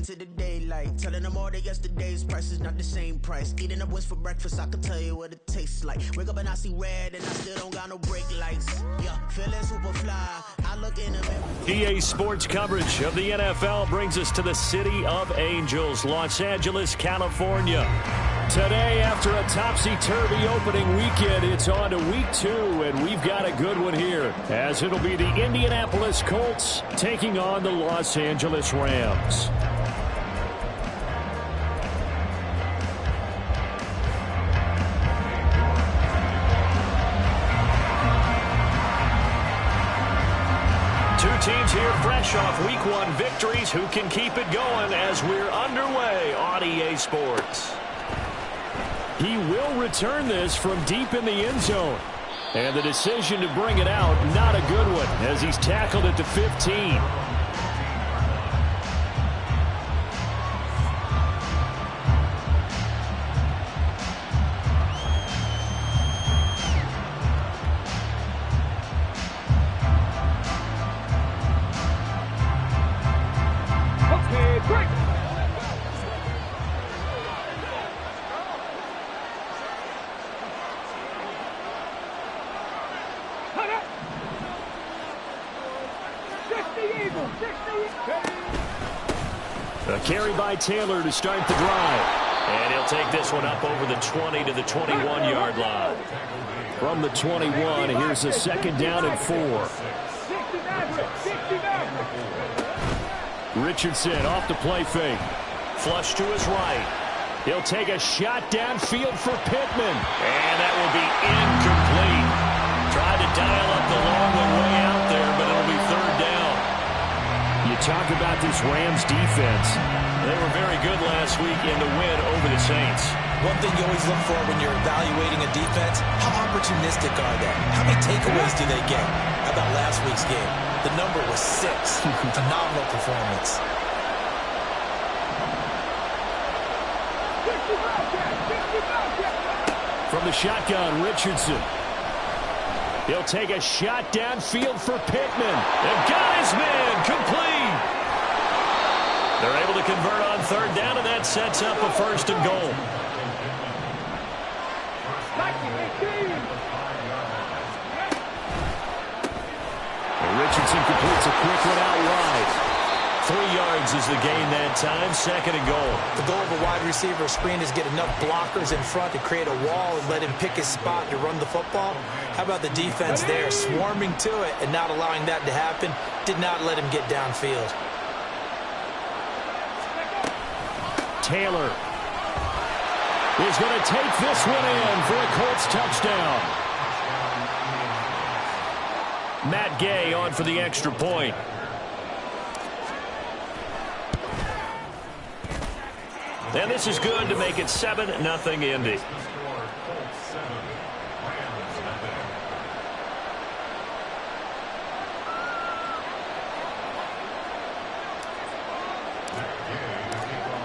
into the daylight, telling them all that yesterday's price is not the same price. Eating up wings for breakfast, I can tell you what it tastes like. Wake up and I see red and I still don't got no brake lights. Yeah, feeling super fly. I look in the mirror. EA Sports coverage of the NFL brings us to the City of Angels, Los Angeles, California. Today, after a topsy-turvy opening weekend, it's on to week 2, and we've got a good one here, as it'll be the Indianapolis Colts taking on the Los Angeles Rams. Two teams here fresh off week 1 victories. Who can keep it going as we're underway on EA Sports? He will return this from deep in the end zone. And the decision to bring it out, not a good one, as he's tackled it to 15. A carry by Taylor to start the drive. And he'll take this one up over the 20 to the 21-yard line. From the 21, here's a second down and 4. Richardson off the play fake. Flush to his right. He'll take a shot downfield for Pittman. And that will be incomplete. Tried to dial up the long one way out there, but it'll be third down. You talk about this Rams defense. They were very good last week in the win over the Saints. One thing you always look for when you're evaluating a defense, how opportunistic are they? How many takeaways do they get? How about last week's game? The number was 6. Phenomenal performance. From the shotgun, Richardson. He'll take a shot downfield for Pittman. They've got his man complete. They're able to convert on third down, and that sets up a first and goal. And Richardson completes a quick one out wide. 3 yards is the gain that time, second and goal. The goal of a wide receiver screen is get enough blockers in front to create a wall and let him pick his spot to run the football. How about the defense there, swarming to it and not allowing that to happen? Did not let him get downfield. Taylor is going to take this one in for a Colts touchdown. Matt Gay on for the extra point. And this is good to make it 7-0 Indy.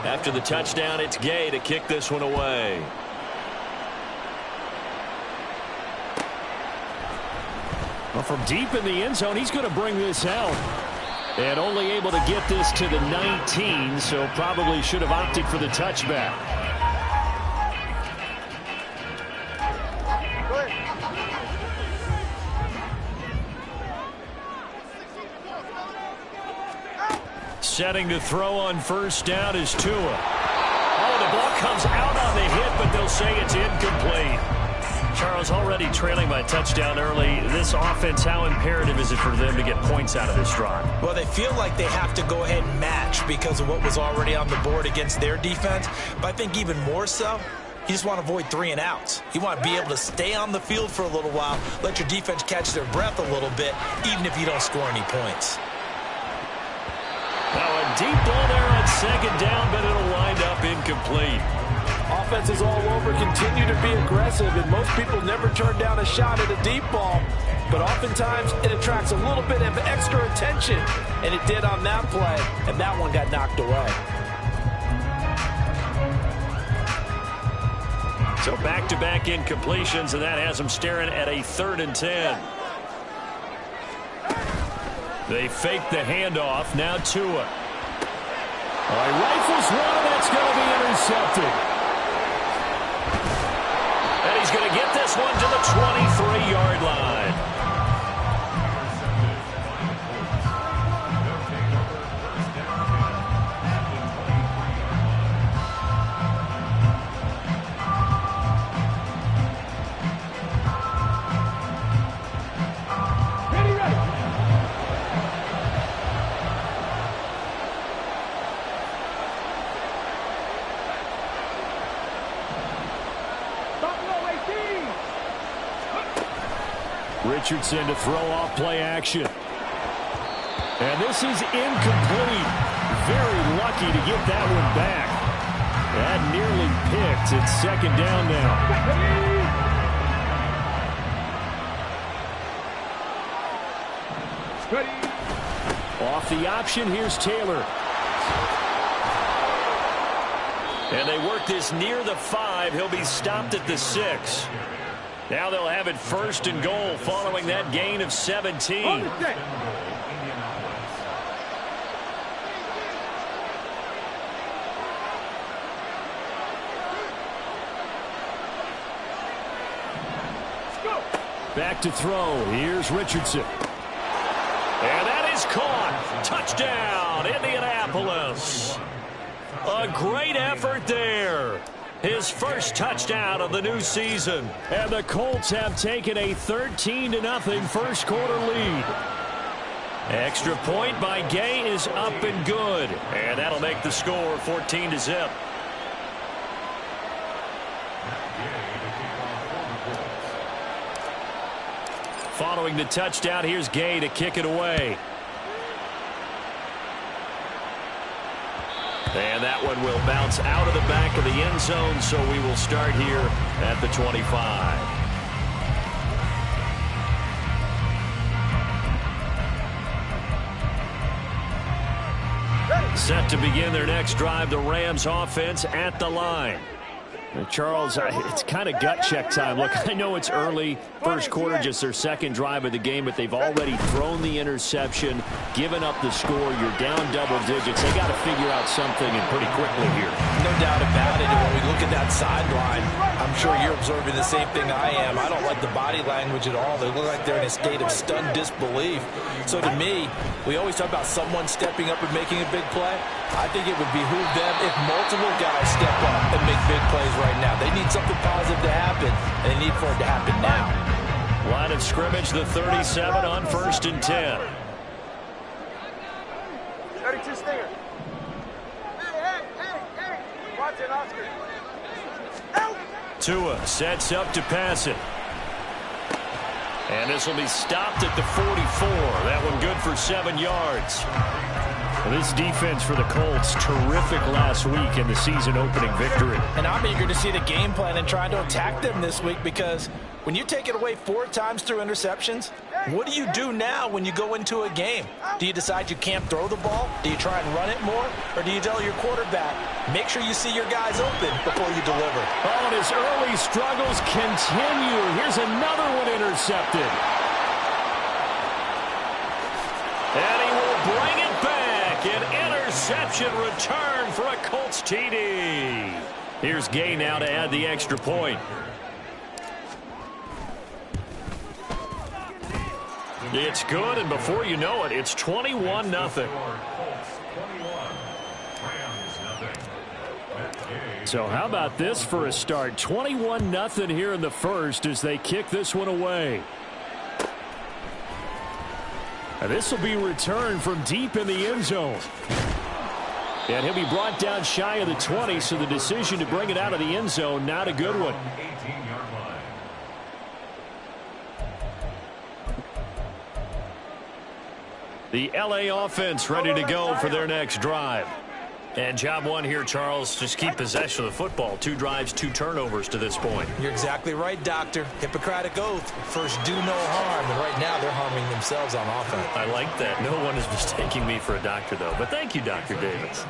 After the touchdown, it's Gay to kick this one away. Well, from deep in the end zone, he's going to bring this out. And only able to get this to the 19, so probably should have opted for the touchback. Setting to throw on first down is Tua. Oh, the ball comes out on the hit, but they'll say it's incomplete. Charles, already trailing by a touchdown early. This offense, how imperative is it for them to get points out of this drive? Well, they feel like they have to go ahead and match because of what was already on the board against their defense. But I think even more so, you just want to avoid 3 and outs. You want to be able to stay on the field for a little while, let your defense catch their breath a little bit, even if you don't score any points. Now a deep ball there on second down, but it'll wind up incomplete. Offenses all over continue to be aggressive, and most people never turn down a shot at a deep ball. But oftentimes, it attracts a little bit of extra attention, and it did on that play, and that one got knocked away. So back-to-back incompletions, and that has them staring at a 3rd and 10. They fake the handoff. Now Tua. He rifles one, and that's going to be intercepted. And he's going to get this one to the 23-yard line. Richardson to throw off play action. And this is incomplete. Very lucky to get that one back. That nearly picked. It's second down now. Off the option, here's Taylor. And they work this near the 5. He'll be stopped at the 6. Now they'll have it first and goal following that gain of 17. Back to throw. Here's Richardson. And that is caught. Touchdown, Indianapolis. A great effort there. His first touchdown of the new season. And the Colts have taken a 13-0 first quarter lead. Extra point by Gay is up and good. And that'll make the score 14-0. Following the touchdown, here's Gay to kick it away. And that one will bounce out of the back of the end zone, so we will start here at the 25. Set to begin their next drive, the Rams offense at the line. Charles, it's kind of gut check time. Look, I know it's early, first quarter, just their second drive of the game, but they've already thrown the interception, given up the score. You're down double digits. They got to figure out something, and pretty quickly here. No doubt about it. And when we look at that sideline, I'm sure you're observing the same thing I am. I don't like the body language at all. They look like they're in a state of stunned disbelief. So to me, we always talk about someone stepping up and making a big play. I think it would behoove them if multiple guys step up and make big plays right now. They need something positive to happen, and they need for it to happen now. Line of scrimmage, the 37 on 1st and 10. 32 Stinger. Hey. Watch it, Oscar. Out. Tua sets up to pass it. And this will be stopped at the 44. That one good for 7 yards. Well, this defense for the Colts, terrific last week in the season-opening victory. And I'm eager to see the game plan and trying to attack them this week, because when you take it away 4 times through interceptions, what do you do now when you go into a game? Do you decide you can't throw the ball? Do you try and run it more? Or do you tell your quarterback, make sure you see your guys open before you deliver? Oh, and his early struggles continue. Here's another one intercepted. And he will bring it back. An interception return for a Colts TD. Here's Gay now to add the extra point. It's good, and before you know it, it's 21-0. So how about this for a start? 21-0 here in the first as they kick this one away. And this will be returned from deep in the end zone. And he'll be brought down shy of the 20, so the decision to bring it out of the end zone, not a good one. The LA offense ready to go for their next drive. And job one here, Charles, just keep possession of the football. 2 drives, 2 turnovers to this point. You're exactly right, Doctor. Hippocratic oath. First, do no harm. And right now, they're harming themselves on offense. I like that. No one is mistaking me for a doctor, though. But thank you, Dr. Davis.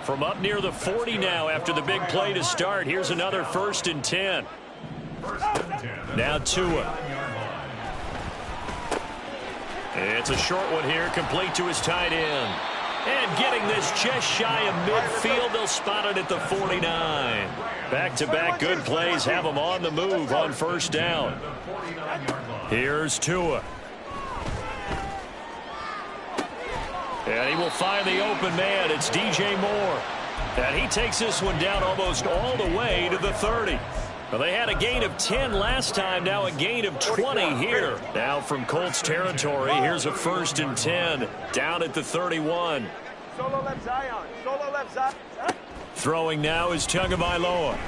From up near the 40 now after the big play to start. Here's another 1st and 10. Now Tua. It's a short one here, complete to his tight end. And getting this just shy of midfield, they'll spot it at the 49. Back-to-back good plays have them on the move on first down. Here's Tua. And he will find the open man. It's DJ Moore. And he takes this one down almost all the way to the 30. Well, they had a gain of 10 last time, now a gain of 20 here. Now from Colts territory, here's a 1st and 10 down at the 31. Solo left Zion. Solo left Zion. Throwing now is Tagovailoa.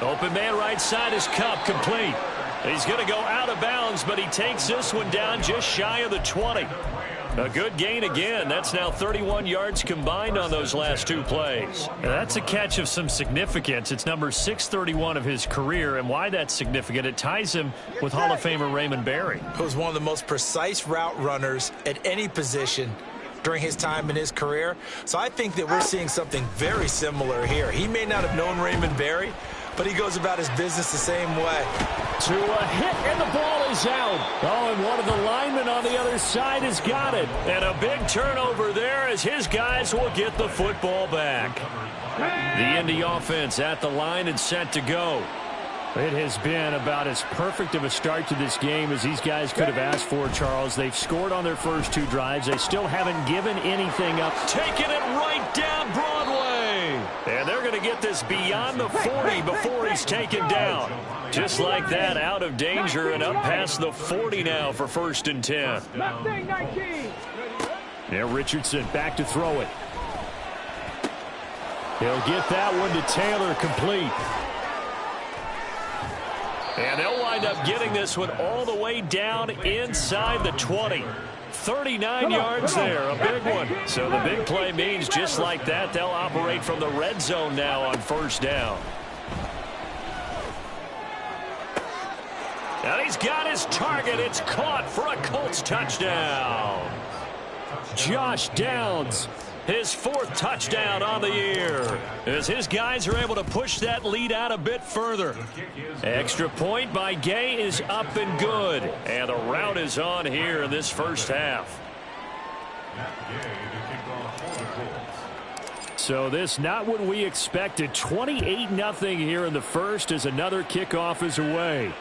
Open man right side is Kupp, complete. He's going to go out of bounds, but he takes this one down just shy of the 20. A good gain again. That's now 31 yards combined on those last 2 plays. Now that's a catch of some significance. It's number 631 of his career, and why that's significant, it ties him with Hall of Famer Raymond Berry, who's one of the most precise route runners at any position during his time in his career. So I think that we're seeing something very similar here. He may not have known Raymond Berry, but he goes about his business the same way. To a hit, and the ball is out. Oh, and one of the linemen on the other side has got it. And a big turnover there as his guys will get the football back. The Indy offense at the line and set to go. It has been about as perfect of a start to this game as these guys could have asked for, Charles. They've scored on their first 2 drives. They still haven't given anything up. Taking it right down Broadway. And they're going to get this beyond the 40 before he's taken down. Just like that, out of danger and up past the 40 now for 1st and 10. Now Richardson back to throw it. He'll get that one to Taylor, complete. And they'll wind up getting this one all the way down inside the 20. 39 yards there, a big one. So the big play means just like that, they'll operate from the red zone now on 1st down. And he's got his target. It's caught for a Colts touchdown. Josh Downs, his 4th touchdown on the year, as his guys are able to push that lead out a bit further. Extra point by Gay is up and good. And the route is on here in this first half. So this not what we expected. 28-0 here in the first as another kickoff is away.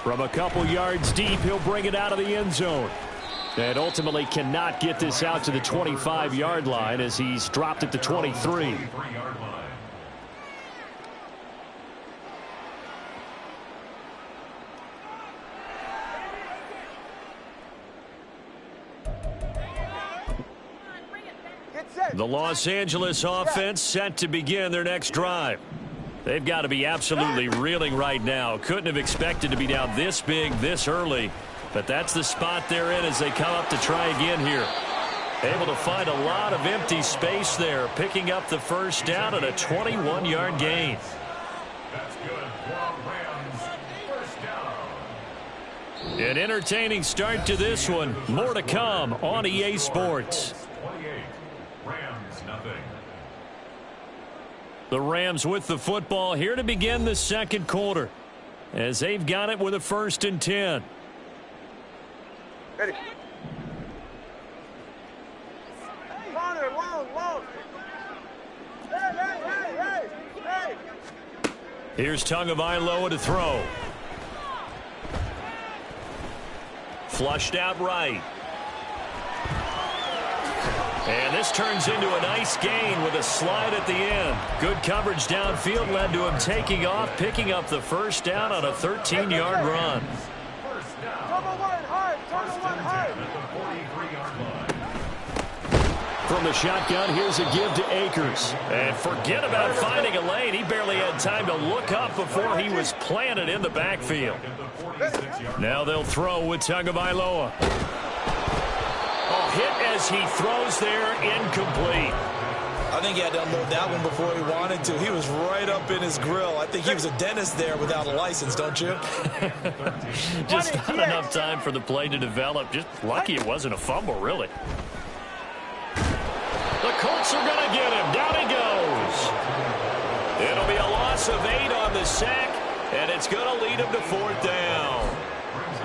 From a couple yards deep, he'll bring it out of the end zone. And ultimately cannot get this out to the 25-yard line as he's dropped at the 23. The Los Angeles offense set to begin their next drive. They've got to be absolutely reeling right now. Couldn't have expected to be down this big this early. But that's the spot they're in as they come up to try again here. Able to find a lot of empty space there, picking up the 1st down and a 21-yard gain. An entertaining start to this one. More to come on EA Sports. The Rams with the football here to begin the 2nd quarter, as they've got it with a 1st and 10. Ready. Connor, long. Hey. Here's Tagovailoa to throw. Flushed out right. And this turns into a nice gain with a slide at the end. Good coverage downfield led to him taking off, picking up the 1st down on a 13-yard run. From the shotgun, here's a give to Akers. And forget about finding a lane. He barely had time to look up before he was planted in the backfield. Now they'll throw with Tagovailoa. Hit as he throws there, incomplete. I think he had to unload that one before he wanted to. He was right up in his grill. I think he was a dentist there without a license, don't you? Just not enough time for the play to develop. Just lucky it wasn't a fumble, really. The Colts are going to get him. Down he goes. It'll be a loss of 8 on the sack, and it's going to lead him to 4th down.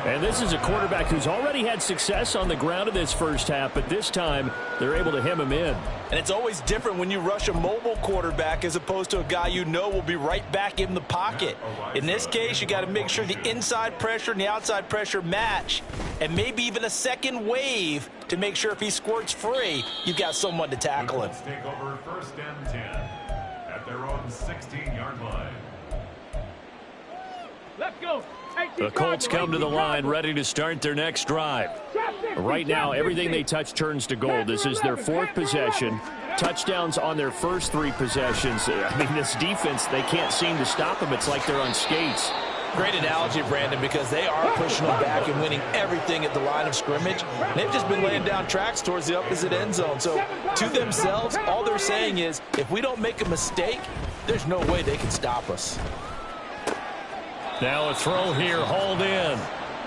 And this is a quarterback who's already had success on the ground in this first half, but this time they're able to hem him in. And it's always different when you rush a mobile quarterback as opposed to a guy you know will be right back in the pocket. In this case, you got to make sure the inside pressure and the outside pressure match, and maybe even a second wave to make sure if he squirts free, you've got someone to tackle him. Take over 1st and 10 at their own 16-yard line. Let's go. The Colts come to the line ready to start their next drive. Right now, everything they touch turns to gold. This is their 4th possession. Touchdowns on their first 3 possessions. I mean, this defense, they can't seem to stop them. It's like they're on skates. Great analogy, Brandon, because they are pushing them back and winning everything at the line of scrimmage. They've just been laying down tracks towards the opposite end zone. So to themselves, all they're saying is, if we don't make a mistake, there's no way they can stop us. Now a throw here, hauled in.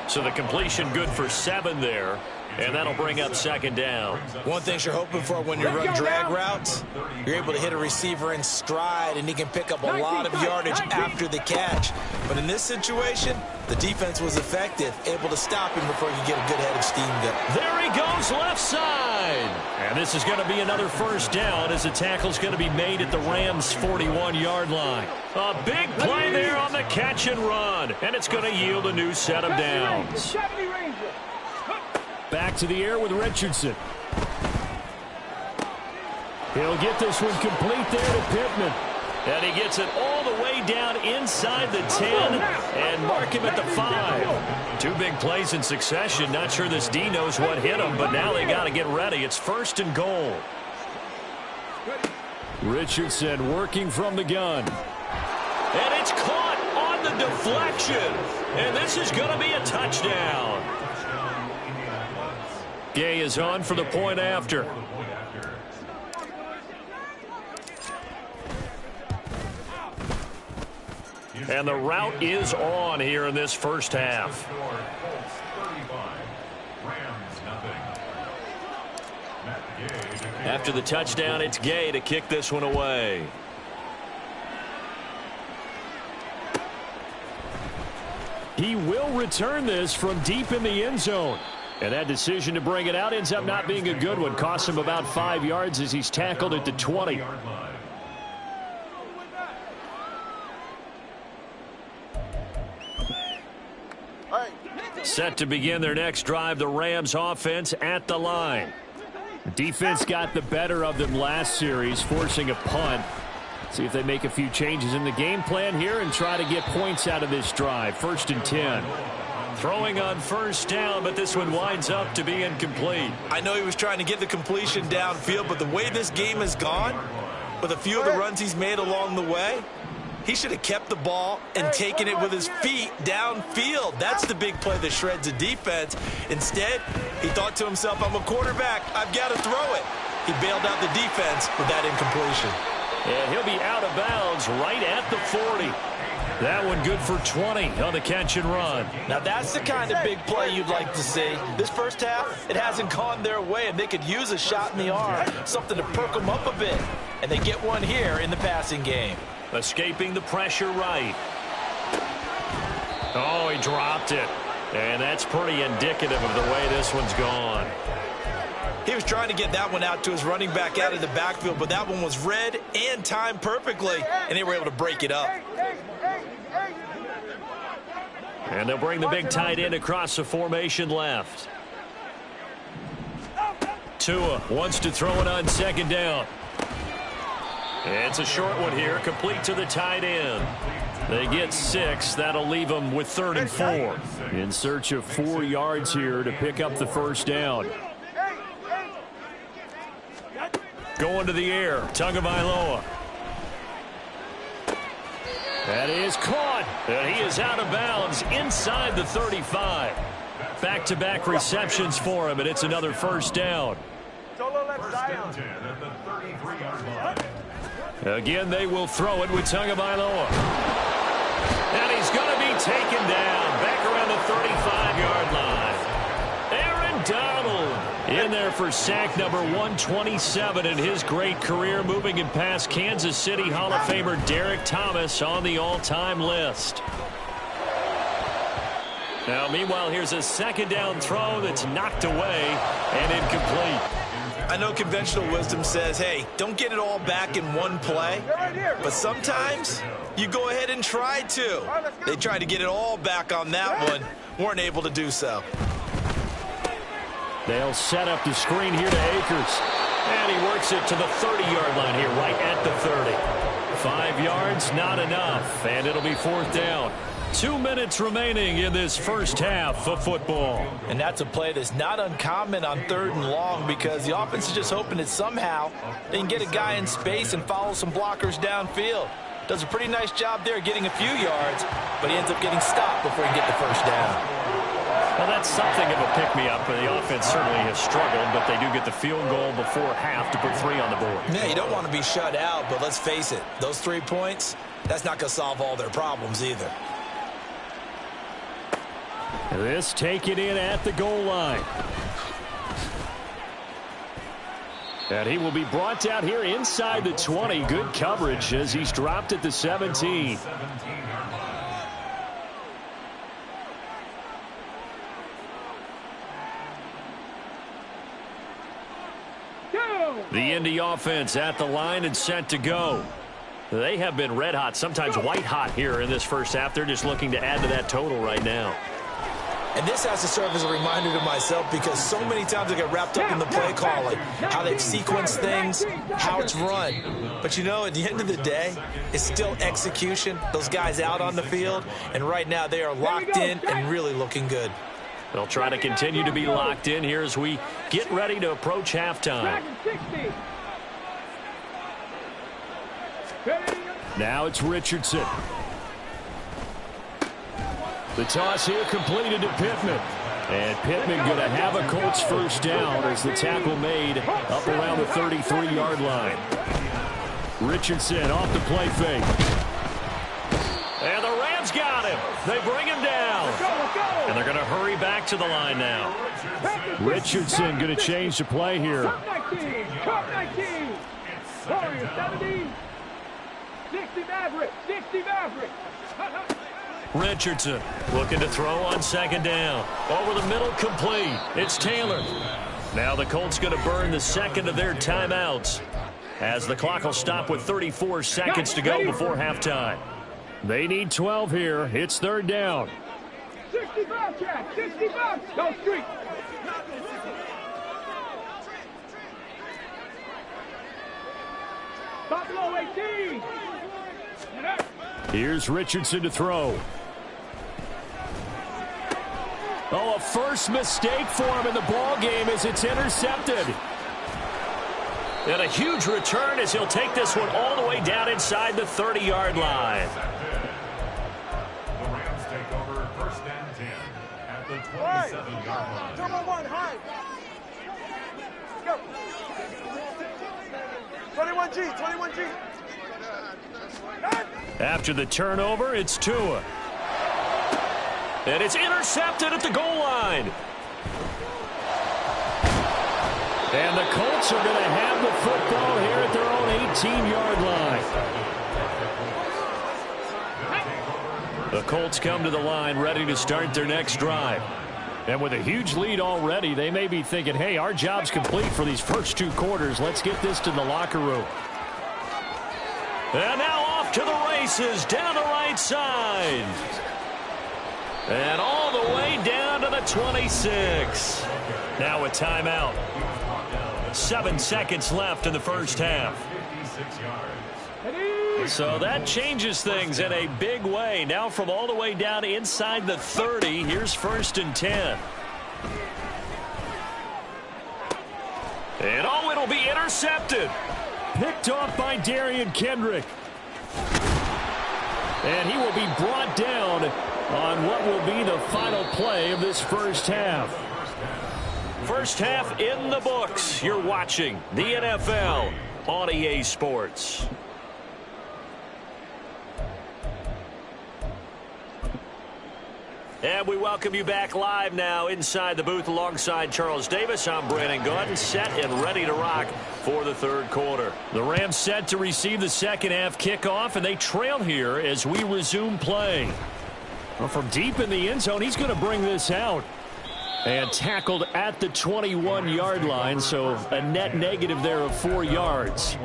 So the completion good for 7 there. And that'll bring up 2nd down. One thing you're hoping for when you run drag routes, you're able to hit a receiver in stride, and he can pick up a lot of yardage after the catch. But in this situation, the defense was effective, able to stop him before he could get a good head of steam going. There he goes, left side. And this is going to be another 1st down as the tackle's going to be made at the Rams' 41-yard line. A big play there on the catch and run, and it's going to yield a new set of downs. Back to the air with Richardson. He'll get this one complete there to Pittman. And he gets it all the way down inside the 10 and mark him at the 5. 2 big plays in succession. Not sure this D knows what hit him, but now they got to get ready. It's 1st and goal. Richardson working from the gun. And it's caught on the deflection. And this is going to be a touchdown. Gay is on for the point after. And the route is on here in this first half. After the touchdown, it's Gay to kick this one away. He will return this from deep in the end zone. And that decision to bring it out ends up not being a good one. Costs him about 5 yards as he's tackled at the 20. Set to begin their next drive, the Rams offense at the line. Defense got the better of them last series, forcing a punt. See if they make a few changes in the game plan here and try to get points out of this drive. 1st and 10. Throwing on 1st down, but this one winds up to be incomplete. I know he was trying to get the completion downfield, but the way this game has gone, with a few of the runs he's made along the way, he should have kept the ball and taken it with his feet downfield. That's the big play that shreds a defense. Instead, he thought to himself, I'm a quarterback, I've got to throw it. He bailed out the defense with that incompletion. And he'll be out of bounds right at the 40. That one good for 20 on the catch and run. Now that's the kind of big play you'd like to see. This first half, it hasn't gone their way, and they could use a shot in the arm, something to perk them up a bit. And they get one here in the passing game. Escaping the pressure right. Oh, he dropped it. And that's pretty indicative of the way this one's gone. He was trying to get that one out to his running back out of the backfield, but that one was read and timed perfectly, and they were able to break it up. And they'll bring the big tight end across the formation left. Tua wants to throw it on 2nd down. It's a short one here, complete to the tight end. They get 6. That'll leave them with 3rd and 4. In search of 4 yards here to pick up the 1st down. Going to the air, Tagovailoa. That is caught, and he is out of bounds inside the 35. Back-to-back receptions for him, and it's another 1st down. Again, they will throw it with Tagovailoa. And he's going to be taken down back around the 35-yard line. Aaron Donald in there for sack number 127 in his great career, moving and past Kansas City Hall of Famer Derek Thomas on the all-time list. Now, meanwhile, here's a second down throw that's knocked away and incomplete. I know conventional wisdom says, hey, don't get it all back in one play. But sometimes you go ahead and try to. They tried to get it all back on that one. Weren't able to do so. They'll set up the screen here to Akers. And he works it to the 30-yard line here, right at the 30. 5 yards, not enough. And it'll be fourth down. 2 minutes remaining in this first half of football. And that's a play that's not uncommon on 3rd and long because the offense is just hoping that somehow they can get a guy in space and follow some blockers downfield. Does a pretty nice job there getting a few yards, but he ends up getting stopped before he can get the first down. Well, that's something of a pick-me-up. The offense certainly has struggled, but they do get the field goal before half to put 3 on the board. Yeah, you don't want to be shut out, but let's face it, those 3 points, that's not going to solve all their problems either. This taken in at the goal line. And he will be brought down here inside the 20. Good coverage as he's dropped at the 17. The Indy offense at the line and set to go. They have been red hot, sometimes white hot here in this first half. They're just looking to add to that total right now. And this has to serve as a reminder to myself because so many times I get wrapped up in the play calling, how they've sequenced things, how it's run. But, you know, at the end of the day, it's still execution. Those guys out on the field, and right now they are locked in and really looking good. They'll try to continue to be locked in here as we get ready to approach halftime. Now it's Richardson. The toss here completed to Pittman. And Pittman going to have a Colts first down as the tackle made up around the 33-yard line. Richardson off the play fake. And the Rams got him. They bring him down. And they're going to hurry back to the line now. Richardson going to change the play here. Cup 19. Warriors 17. 60 Maverick. 60 Maverick. Richardson looking to throw on second down. Over the middle, complete. It's Taylor. Now the Colts going to burn the second of their timeouts as the clock will stop with 34 seconds to go before halftime. They need 12 here. It's third down. 65, Chad. 65. Go street. Stop below 18. Here's Richardson to throw. Oh, a first mistake for him in the ball game as it's intercepted. And a huge return as he'll take this one all the way down inside the 30-yard line. The Rams take over first and 10 at the 27-yard line. Turn on one, high. Go. 21G, 21G. After the turnover, it's Tua. And it's intercepted at the goal line. And the Colts are going to have the football here at their own 18-yard line. The Colts come to the line ready to start their next drive. And with a huge lead already, they may be thinking, hey, our job's complete for these first 2 quarters. Let's get this to the locker room. And now off to the races down the right side. And all the way down to the 26. Now a timeout. 7 seconds left in the first half. So that changes things in a big way. Now from all the way down inside the 30, here's first and 10. And oh, it'll be intercepted. Picked off by Darian Kendrick. And he will be brought down on what will be the final play of this first half. First half in the books. You're watching the NFL on EA Sports. And we welcome you back live now inside the booth alongside Charles Davis. I'm Brandon Gaudin, set and ready to rock for the third quarter. The Rams set to receive the second half kickoff, and they trail here as we resume play. Well, from deep in the end zone, he's going to bring this out. And tackled at the 21-yard line, so a net negative there of 4 yards.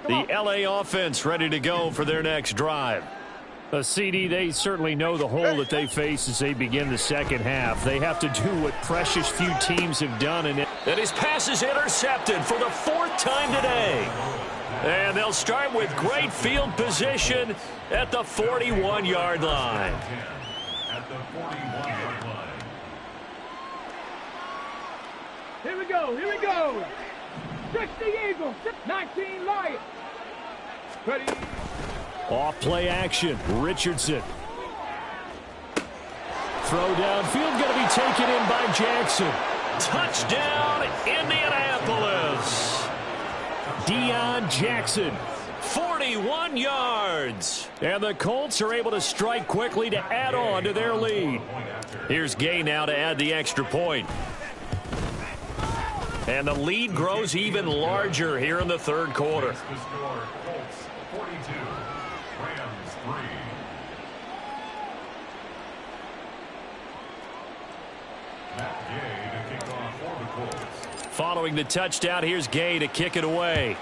The LA offense ready to go for their next drive. CD, they certainly know the hole that they face as they begin the second half. They have to do what precious few teams have done. And his pass is intercepted for the 4th time today. And they'll start with great field position at the 41-yard line. At the 41-yard line. Here we go, here we go. 60 Eagles, 19 Lions. Ready. Off play action, Richardson. Throw downfield, going to be taken in by Jackson. Touchdown, Indianapolis. Deion Jackson, 41 yards. And the Colts are able to strike quickly to add on to their lead. Here's Gay now to add the extra point. And the lead grows even larger here in the third quarter. The score, Colts 42, Rams 3. Matt Gay to kick off for the Colts. Following the touchdown, here's Gay to kick it away.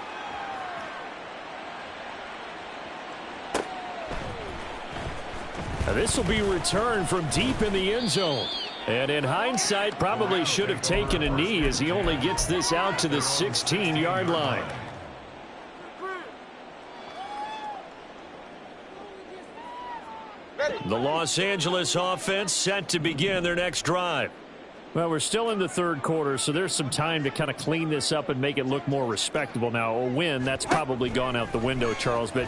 This will be returned from deep in the end zone. And in hindsight, probably should have taken a knee as he only gets this out to the 16-yard line. The Los Angeles offense set to begin their next drive. Well, we're still in the third quarter, so there's some time to kind of clean this up and make it look more respectable. Now, a win, that's probably gone out the window, Charles, but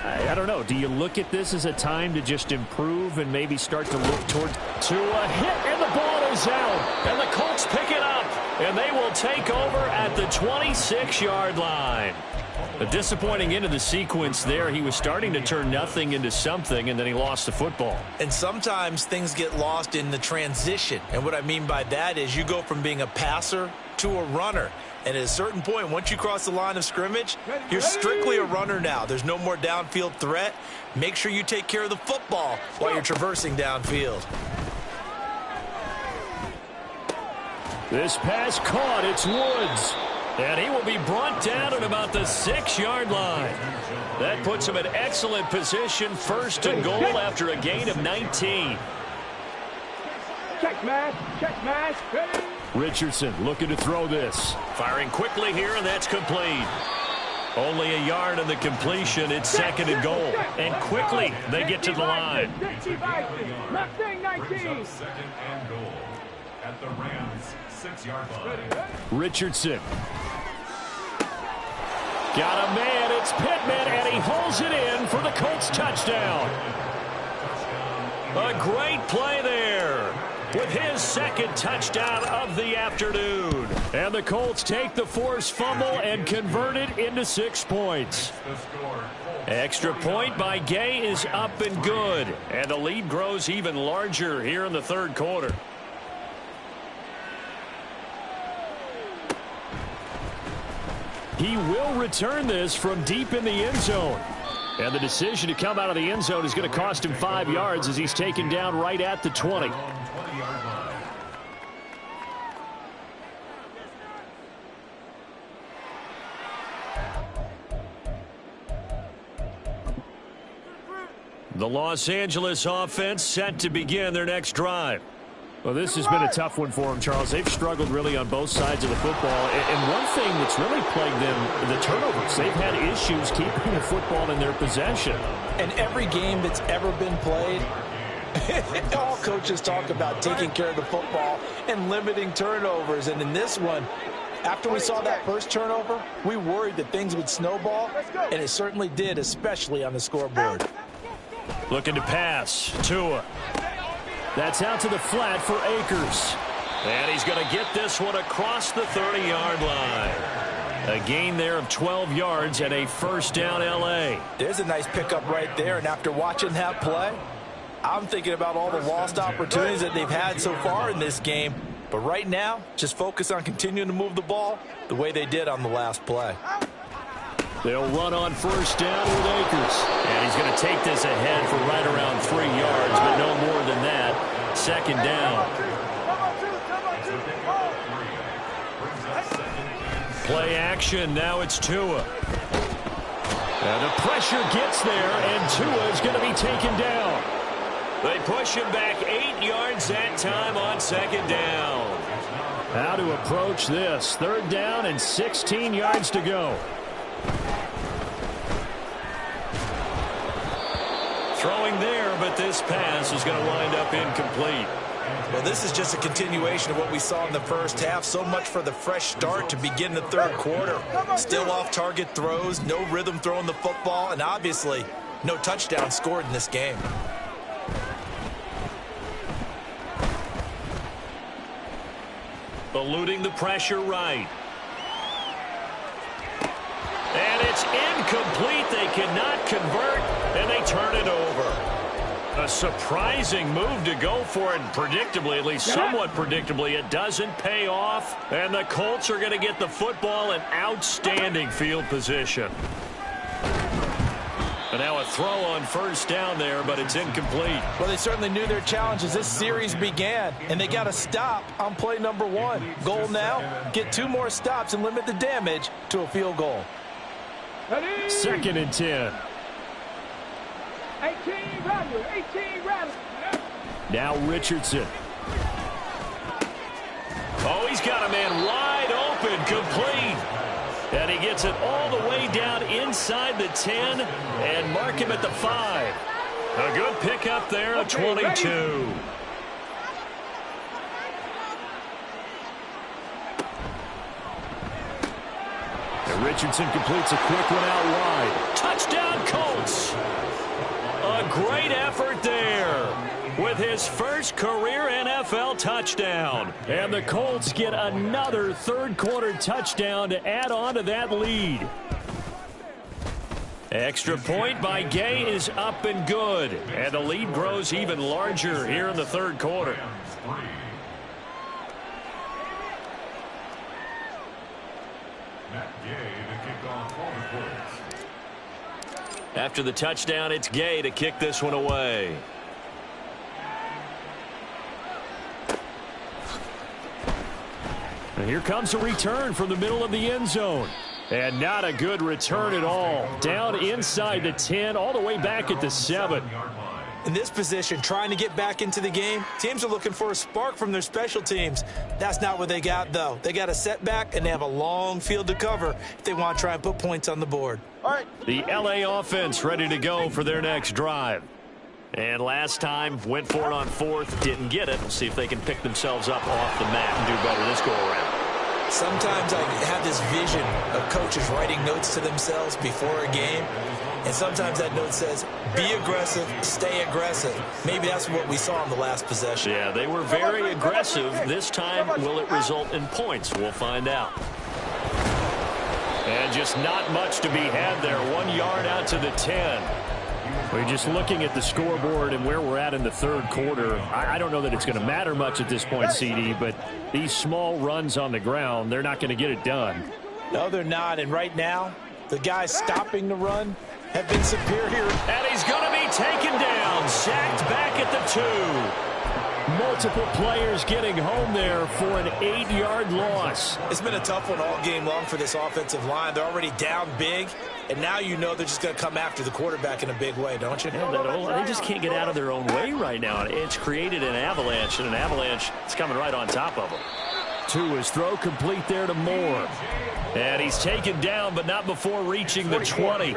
I don't know. Do you look at this as a time to just improve and maybe start to look toward to a hit, and the ball is out, and the Colts pick it up, and they will take over at the 26-yard line. A disappointing end of the sequence there. He was starting to turn nothing into something, and then he lost the football. And sometimes things get lost in the transition. And what I mean by that is you go from being a passer to a runner. And at a certain point, once you cross the line of scrimmage, you're strictly a runner now. There's no more downfield threat. Make sure you take care of the football while you're traversing downfield. This pass caught. It's Woods. And he will be brought down at about the 6-yard line. That puts him in excellent position, 1st and goal after a gain of 19. Check mash, ready. Richardson looking to throw this. Firing quickly here, and that's complete. Only a yard in the completion. It's 2nd and goal. And quickly they get to the line. 19. 2nd and goal at the Rams 6-yard line. Richardson. Got a man. It's Pittman, and he holds it in for the Colts touchdown. A great play there with his 2nd touchdown of the afternoon. And the Colts take the forced fumble and convert it into 6 points. Extra point by Gay is up and good. And the lead grows even larger here in the third quarter. He will return this from deep in the end zone. And the decision to come out of the end zone is going to cost him 5 yards as he's taken down right at the 20. The Los Angeles offense set to begin their next drive. Well, this has been a tough one for them, Charles. They've struggled really on both sides of the football. And one thing that's really plagued them, the turnovers. They've had issues keeping the football in their possession. And every game that's ever been played, all coaches talk about taking care of the football and limiting turnovers. And in this one, after we saw that first turnover, we worried that things would snowball, and it certainly did, especially on the scoreboard. Looking to pass. Tua. That's out to the flat for Akers. And he's going to get this one across the 30-yard line. A gain there of 12 yards and a first down L.A. There's a nice pickup right there, and after watching that play, I'm thinking about all the lost opportunities that they've had so far in this game. But right now, just focus on continuing to move the ball the way they did on the last play. They'll run on first down with Akers. And he's going to take this ahead for right around 3 yards, but no more than that. Second down. Play action. Now it's Tua. And the pressure gets there, and Tua is going to be taken down. They push him back 8 yards that time on second down. How to approach this. Third down and 16 yards to go. Throwing there, but this pass is going to wind up incomplete. Well, this is just a continuation of what we saw in the first half. So much for the fresh start to begin the third quarter. Still off-target throws, no rhythm throwing the football, and obviously no touchdown scored in this game. Eluding the pressure right. And it's incomplete. They cannot convert, and they turn it over. A surprising move to go for it, and predictably, at least somewhat predictably, it doesn't pay off. And the Colts are going to get the football in outstanding field position. And now a throw on first down there, but it's incomplete. Well, they certainly knew their challenge as this series began, and they got to stop on play number 1. Goal now, get 2 more stops and limit the damage to a field goal. Second and 10. 18 Rattler. Now Richardson. Oh, he's got a man wide open, complete. And he gets it all the way down inside the 10 and mark him at the 5. A good pickup there at 22. And Richardson completes a quick one out wide. Touchdown, Colts. A great effort there with his first career NFL touchdown. And the Colts get another third-quarter touchdown to add on to that lead. Extra point by Gay is up and good. And the lead grows even larger here in the third quarter. After the touchdown, it's Gay to kick this one away. And here comes a return from the middle of the end zone. And not a good return at all. Down inside the 10, all the way back at the 7. In this position, trying to get back into the game, teams are looking for a spark from their special teams. That's not what they got, though. They got a setback, and they have a long field to cover if they want to try and put points on the board. All right. The LA offense ready to go for their next drive. And last time, went for it on fourth, didn't get it. We'll see if they can pick themselves up off the mat and do better this go-around. Sometimes I have this vision of coaches writing notes to themselves before a game. And sometimes that note says, be aggressive, stay aggressive. Maybe that's what we saw in the last possession. Yeah, they were very aggressive. This time, will it result in points? We'll find out. And just not much to be had there. 1 yard out to the 10. We're just looking at the scoreboard and where we're at in the third quarter. I don't know that it's going to matter much at this point, CD, but these small runs on the ground, they're not going to get it done. No, they're not. And right now, the guys stopping the run have been superior. And he's going to be taken down, sacked back at the 2. Multiple players getting home there for an 8-yard loss. It's been a tough one all game long for this offensive line. They're already down big, and now you know they're just going to come after the quarterback in a big way, don't you? Yeah, they just can't get out of their own way right now. It's created an avalanche, and an avalanche is coming right on top of them. To his throw, complete there to Moore. And he's taken down, but not before reaching the 20.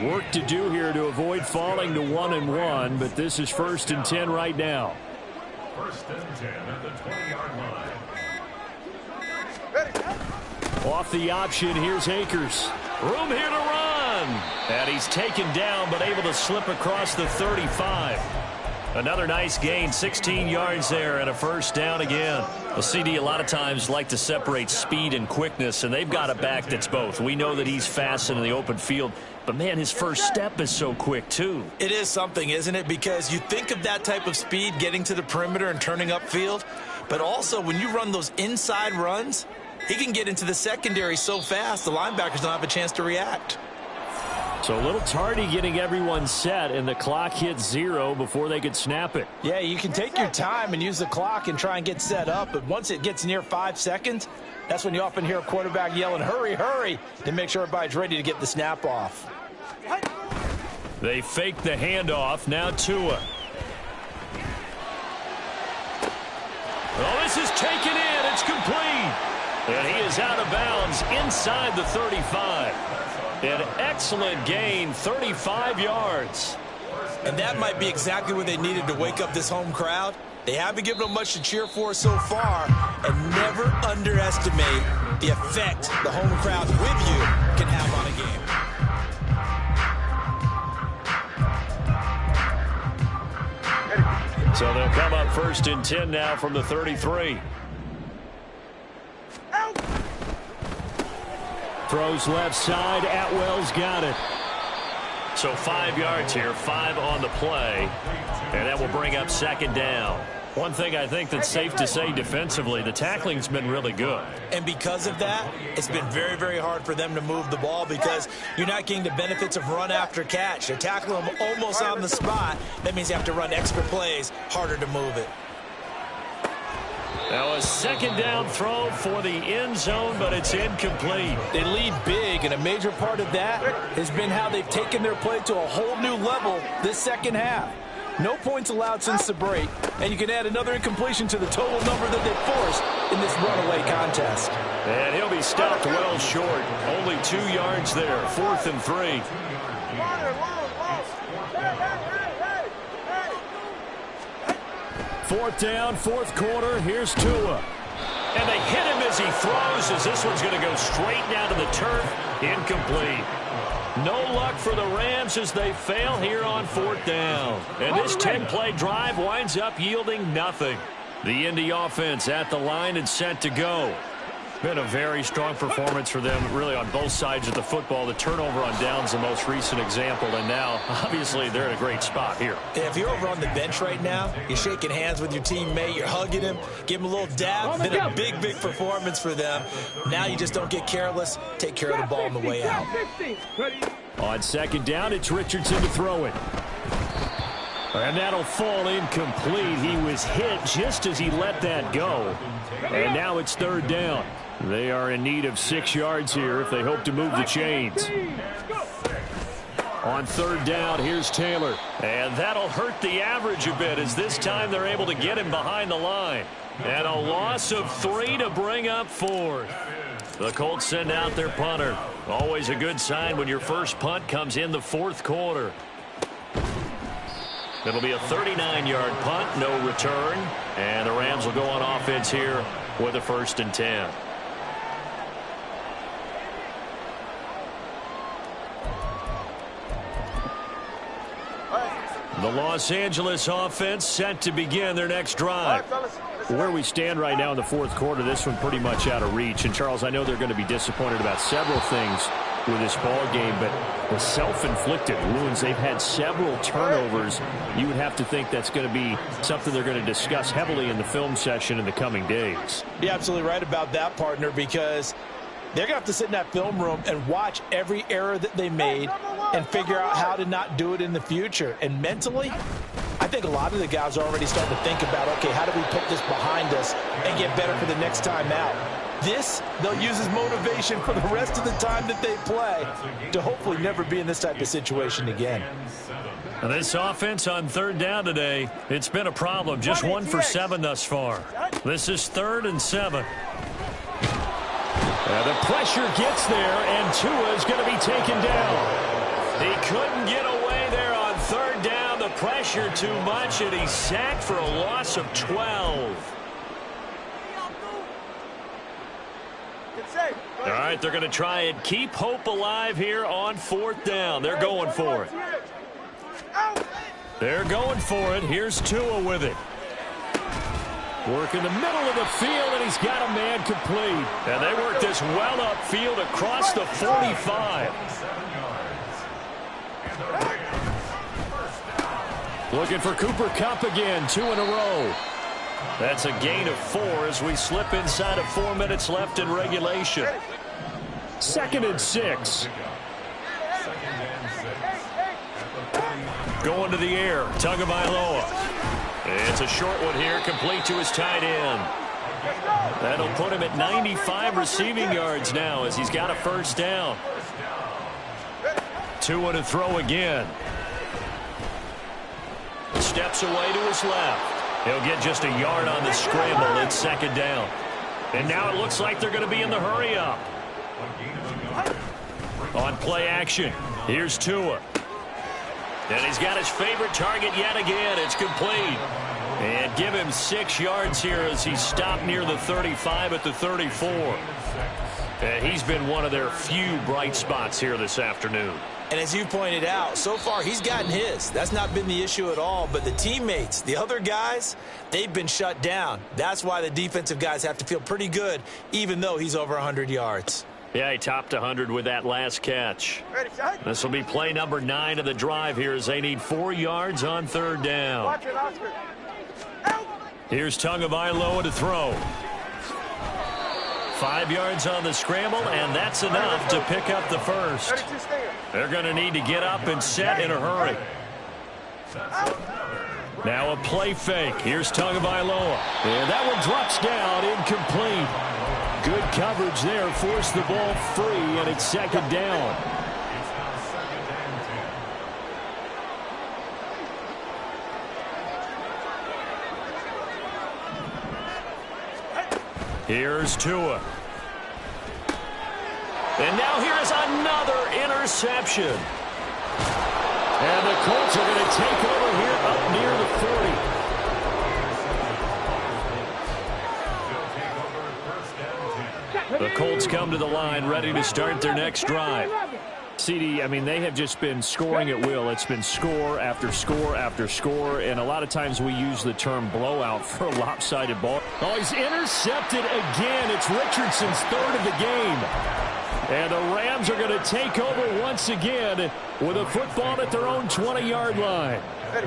Work to do here to avoid falling to 1-1, but this is 1st and 10 right now. 1st and 10 at the 20-yard line. Off the option, here's Akers. Room here to run. And he's taken down, but able to slip across the 35. Another nice gain, 16 yards there, and a first down again. The CD a lot of times like to separate speed and quickness, and they've got a back that's both. We know that he's fast in the open field, but, man, his first step is so quick, too. It is something, isn't it? Because you think of that type of speed getting to the perimeter and turning upfield, but also when you run those inside runs, he can get into the secondary so fast the linebackers don't have a chance to react. So a little tardy getting everyone set, and the clock hit 0 before they could snap it. Yeah, you can take your time and use the clock and try and get set up, but once it gets near 5 seconds, that's when you often hear a quarterback yelling, hurry, hurry, to make sure everybody's ready to get the snap off. They fake the handoff. Now Tua. Oh, this is taken in. It's complete. And he is out of bounds inside the 35. An excellent gain, 35 yards. And that might be exactly what they needed to wake up this home crowd. They haven't given them much to cheer for so far, and never underestimate the effect the home crowd with you can have on a game. So they'll come up 1st and 10 now from the 33. Throws left side. Atwell's got it. So 5 yards here, 5 on the play, and that will bring up 2nd down. One thing I think that's safe to say defensively, the tackling's been really good. And because of that, it's been very, very hard for them to move the ball because you're not getting the benefits of run after catch. They're tackling them almost on the spot. That means you have to run extra plays, harder to move it. Now a 2nd down throw for the end zone, but it's incomplete. They lead big, and a major part of that has been how they've taken their play to a whole new level this second half. No points allowed since the break, and you can add another incompletion to the total number that they forced in this runaway contest. And he'll be stopped well short. Only 2 yards there, 4th and 3. Fourth down, 4th quarter. Here's Tua. And they hit him as he throws, as this one's going to go straight down to the turf. Incomplete. No luck for the Rams as they fail here on 4th down. And this 10-play drive winds up yielding nothing. The Indy offense at the line and set to go. Been a very strong performance for them, really, on both sides of the football. The turnover on downs, the most recent example, and now, obviously, they're in a great spot here. If you're over on the bench right now, you're shaking hands with your teammate, you're hugging him, give him a little dab. Been a big, big performance for them. Now you just don't get careless. Take care of the ball on the way out. On 2nd down, it's Richardson to throw it. And that'll fall incomplete. He was hit just as he let that go. And now it's 3rd down. They are in need of 6 yards here if they hope to move the chains. On 3rd down, here's Taylor. And that'll hurt the average a bit as this time they're able to get him behind the line. And a loss of 3 to bring up 4th. The Colts send out their punter. Always a good sign when your first punt comes in the 4th quarter. It'll be a 39-yard punt, no return. And the Rams will go on offense here with a 1st and 10. The Los Angeles offense set to begin their next drive. Where we stand right now in the 4th quarter, this one pretty much out of reach. And, Charles, I know they're going to be disappointed about several things with this ball game, but the self-inflicted wounds, they've had several turnovers. You would have to think that's going to be something they're going to discuss heavily in the film session in the coming days. You're absolutely right about that, partner, because they're going to have to sit in that film room and watch every error that they made and figure out how to not do it in the future. And mentally, I think a lot of the guys are already starting to think about, okay, how do we put this behind us and get better for the next time out? This, they'll use as motivation for the rest of the time that they play to hopefully never be in this type of situation again. Now this offense on 3rd down today, it's been a problem. Just 1 for 7 thus far. This is 3rd and 7. The pressure gets there, and Tua is going to be taken down. He couldn't get away there on 3rd down. The pressure too much, and he's sacked for a loss of 12. All right, they're going to try and keep hope alive here on 4th down. They're going for it. They're going for it. Here's Tua with it. Work in the middle of the field, and he's got a man complete. And they work this well upfield across the 45. Looking for Cooper Kupp again, 2 in a row. That's a gain of 4 as we slip inside of 4 minutes left in regulation. 2nd and 6. going to the air. Tagovailoa. It's a short one here, complete to his tight end. That'll put him at 95 receiving yards now as he's got a first down. 2 to throw again. Steps away to his left. He'll get just a yard on the scramble. It's second down. And now it looks like they're going to be in the hurry up. On play action, here's Tua. And he's got his favorite target yet again. It's complete. And give him 6 yards here as he stopped near the 35 at the 34. And he's been one of their few bright spots here this afternoon. And as you pointed out, so far he's gotten his. That's not been the issue at all. But the teammates, the other guys, they've been shut down. That's why the defensive guys have to feel pretty good, even though he's over 100 yards. Yeah, he topped 100 with that last catch. This will be play number 9 of the drive here as they need 4 yards on third down. Watch it, Oscar. Here's Tagovailoa to throw. 5 yards on the scramble, and that's enough to pick up the first. They're going to need to get up and set in a hurry. Now a play fake. Here's Tagovailoa. And that one drops down, incomplete. Good coverage there, forced the ball free, and it's second down. Here's Tua. And now here's another interception. And the Colts are going to take over here up near the 40. The Colts come to the line, ready to start their next drive. CD, I mean, they have just been scoring at will. It's been score after score after score, and a lot of times we use the term blowout for a lopsided ball. Oh, he's intercepted again. It's Richardson's 3rd of the game. And the Rams are going to take over once again with a football at their own 20-yard line.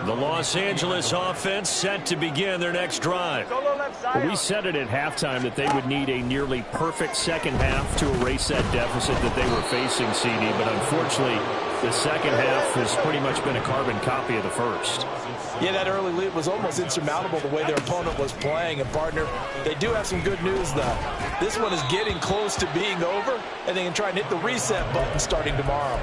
The Los Angeles offense set to begin their next drive. Well, we said it at halftime that they would need a nearly perfect second half to erase that deficit that they were facing, CD. But unfortunately, the second half has pretty much been a carbon copy of the first. Yeah, that early lead was almost insurmountable the way their opponent was playing. And, partner, they do have some good news, though. This one is getting close to being over, and they can try and hit the reset button starting tomorrow.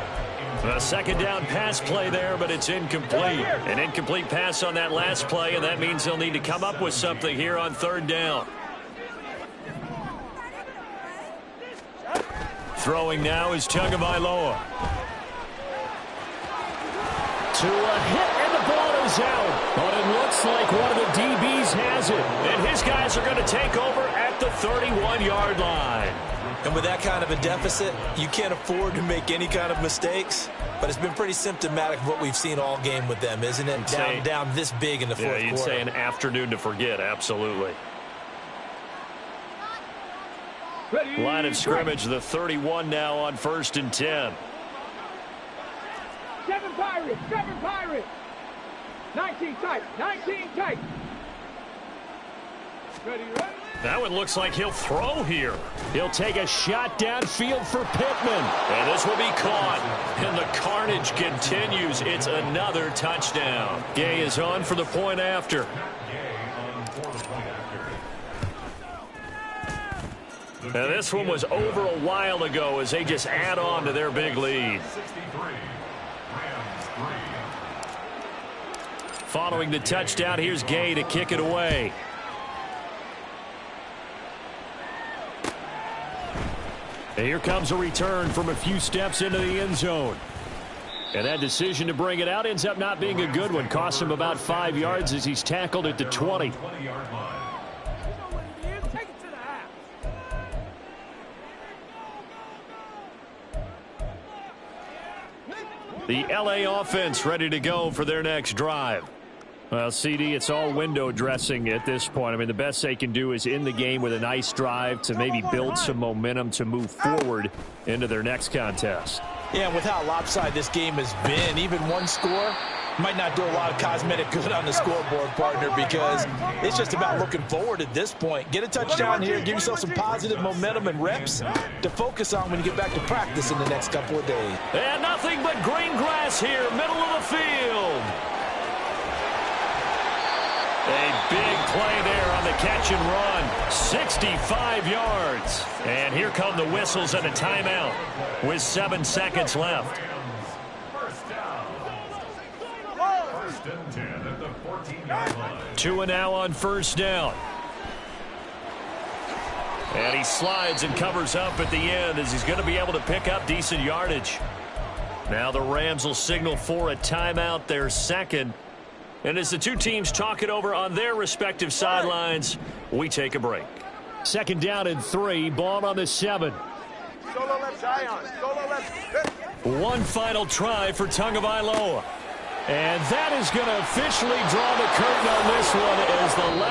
A second down pass play there, but it's incomplete. An incomplete pass on that last play, and that means they'll need to come up with something here on third down. Throwing now is Tagovailoa. To a hit, and the ball is out. But it looks like one of the DBs has it. And his guys are going to take over at the 31-yard line. And with that kind of a deficit, you can't afford to make any kind of mistakes. But it's been pretty symptomatic of what we've seen all game with them, isn't it? Down this big in the fourth quarter. Yeah, you'd say an afternoon to forget, absolutely. Line of scrimmage, the 31 now on 1st and 10. 7 Pirates, 7 Pirates. 19 tight, 19 tight. Ready, ready. That one looks like he'll throw here. He'll take a shot downfield for Pittman. And this will be caught. And the carnage continues. It's another touchdown. Gay is on for the point after. And this one was over a while ago as they just add on to their big lead. Following the touchdown, here's Gay to kick it away. And here comes a return from a few steps into the end zone. And that decision to bring it out ends up not being a good one. Costs him about 5 yards as he's tackled at the 20. The LA offense ready to go for their next drive. Well, CD, it's all window dressing at this point. I mean, the best they can do is in the game with a nice drive to maybe build some momentum to move forward into their next contest. Yeah, and with how lopsided this game has been, even one score, Might not do a lot of cosmetic good on the scoreboard, partner, because it's just about looking forward at this point. Get a touchdown here, give yourself some positive momentum and reps to focus on when you get back to practice in the next couple of days. And nothing but green grass here, middle of the field. A big play there on the catch and run. 65 yards. And here come the whistles and a timeout with 7 seconds left. First and 10 at the 14-yard line. Tua now on first down. And he slides and covers up at the end as he's going to be able to pick up decent yardage. Now the Rams will signal for a timeout, their second. And as the two teams talk it over on their respective sidelines, we take a break. Second down and 3, ball on the 7. Solo left, Zion. Solo left. One final try for Tagovailoa. And that is going to officially draw the curtain on this one as the last